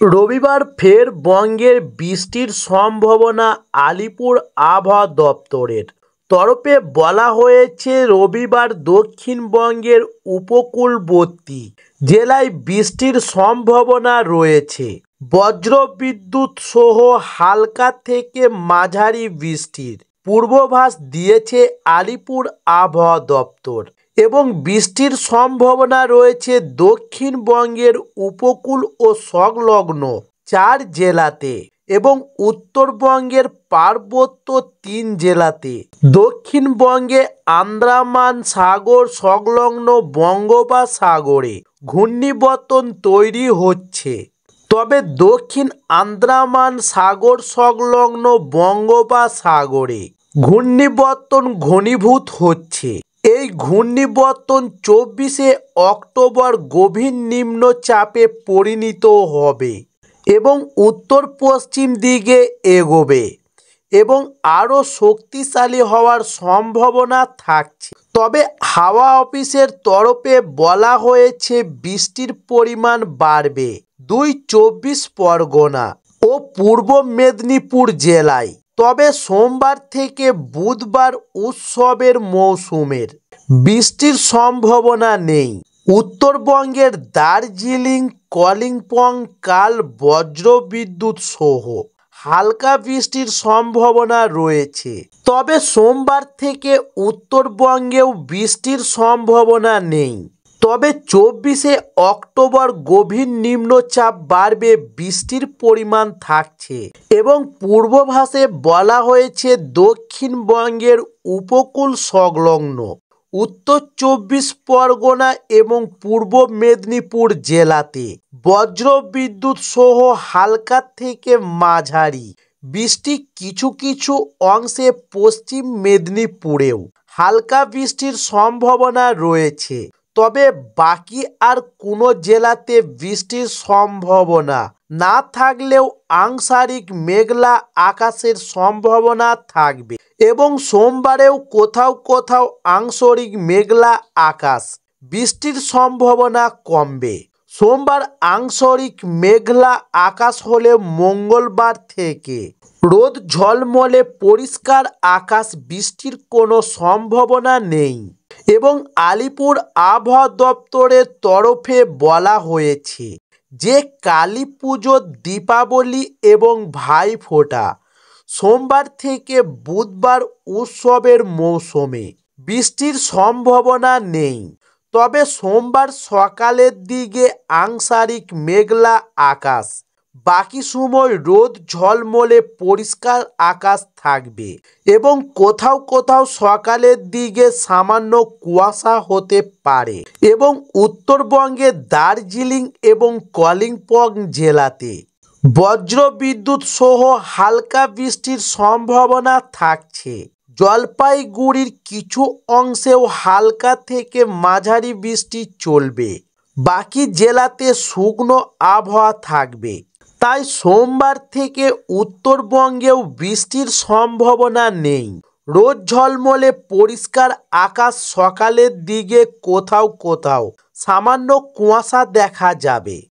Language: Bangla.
রবিবার ফের বঙ্গের বৃষ্টির সম্ভাবনা আলিপুর আবহাওয়া দপ্তরের তরফে বলা হয়েছে। রবিবার দক্ষিণবঙ্গের উপকূলবর্তী জেলায় বৃষ্টির সম্ভাবনা রয়েছে। বজ্রবিদ্যুৎ সহ হালকা থেকে মাঝারি বৃষ্টির পূর্বাভাস দিয়েছে আলিপুর আবহাওয়া দপ্তর এবং বৃষ্টির সম্ভাবনা রয়েছে দক্ষিণবঙ্গের উপকূল ও সংলগ্ন 4 জেলাতে এবং উত্তরবঙ্গের পার্বত্য 3 জেলাতে। দক্ষিণবঙ্গে আন্দামান সাগর সংলগ্ন বঙ্গোপসাগরে ঘূর্ণিবর্তন তৈরি হচ্ছে, তবে দক্ষিণ আন্দামান সাগর সংলগ্ন বঙ্গোপসাগরে ঘূর্ণিবর্তন ঘনীভূত হচ্ছে। এই ঘূর্ণিবর্তন 24শে অক্টোবর গভীর নিম্নচাপে পরিণত হবে এবং উত্তর পশ্চিম দিকে এগোবে এবং আরও শক্তিশালী হওয়ার সম্ভাবনা থাকছে। তবে হাওয়া অফিসের তরফে বলা হয়েছে বৃষ্টির পরিমাণ বাড়বে 24 পরগনা ও পূর্ব মেদিনীপুর জেলায়। তবে সোমবার থেকে বুধবার উৎসবের মৌসুমের বৃষ্টির সম্ভাবনা নেই। উত্তরবঙ্গের দার্জিলিং, কালিম্পং কাল বজ্রবিদ্যুৎ সহ হালকা বৃষ্টির সম্ভাবনা রয়েছে। তবে সোমবার থেকে উত্তরবঙ্গেও বৃষ্টির সম্ভাবনা নেই। তবে 24শে অক্টোবর গভীর নিম্নচাপ বাড়বে, বৃষ্টির পরিমাণ থাকছে এবং পূর্বাভাসে বলা হয়েছে দক্ষিণবঙ্গের উপকূল সংলগ্ন উত্তর 24 পরগনা এবং পূর্ব মেদিনীপুর জেলাতে বজ্রবিদ্যুৎ সহ হালকা থেকে মাঝারি বৃষ্টি, কিছু কিছু অংশে পশ্চিম মেদিনীপুরেও হালকা বৃষ্টির সম্ভাবনা রয়েছে। তবে বাকি আর কোনো জেলাতে বৃষ্টির সম্ভাবনা না থাকলেও আংশিক মেঘলা আকাশের সম্ভাবনা থাকবে এবং সোমবারেও কোথাও কোথাও আংশিক মেঘলা আকাশ, বৃষ্টির সম্ভাবনা কমবে। সোমবার আংশিক মেঘলা আকাশ হলে মঙ্গলবার থেকে রোদ ঝলমলে পরিষ্কার আকাশ, বৃষ্টির কোনো সম্ভাবনা নেই এবং আলিপুর আবহাওয়া দপ্তরের তরফে বলা হয়েছে যে কালী পুজো, দীপাবলি এবং ভাইফোঁটা সোমবার থেকে বুধবার উৎসবের মৌসুমে বৃষ্টির সম্ভাবনা নেই। তবে সোমবার সকালের দিকে আংশিক মেঘলা আকাশ, বাকি সময় রোদ ঝলমলে পরিষ্কার আকাশ থাকবে এবং কোথাও কোথাও সকালের দিকে সামান্য কুয়াশা হতে পারে এবং উত্তরবঙ্গের দার্জিলিং এবং কালিম্পং জেলাতে বজ্রবিদ্যুৎ সহ হালকা বৃষ্টির সম্ভাবনা থাকছে। জলপাইগুড়ির কিছু অংশেও হালকা থেকে মাঝারি বৃষ্টি চলবে। বাকি জেলাতে শুকনো আবহাওয়া থাকবে। তাই সোমবার থেকে উত্তরবঙ্গেও বৃষ্টির সম্ভাবনা নেই। রোদ ঝলমলে পরিষ্কার আকাশ, সকালের দিকে কোথাও কোথাও সামান্য কুয়াশা দেখা যাবে।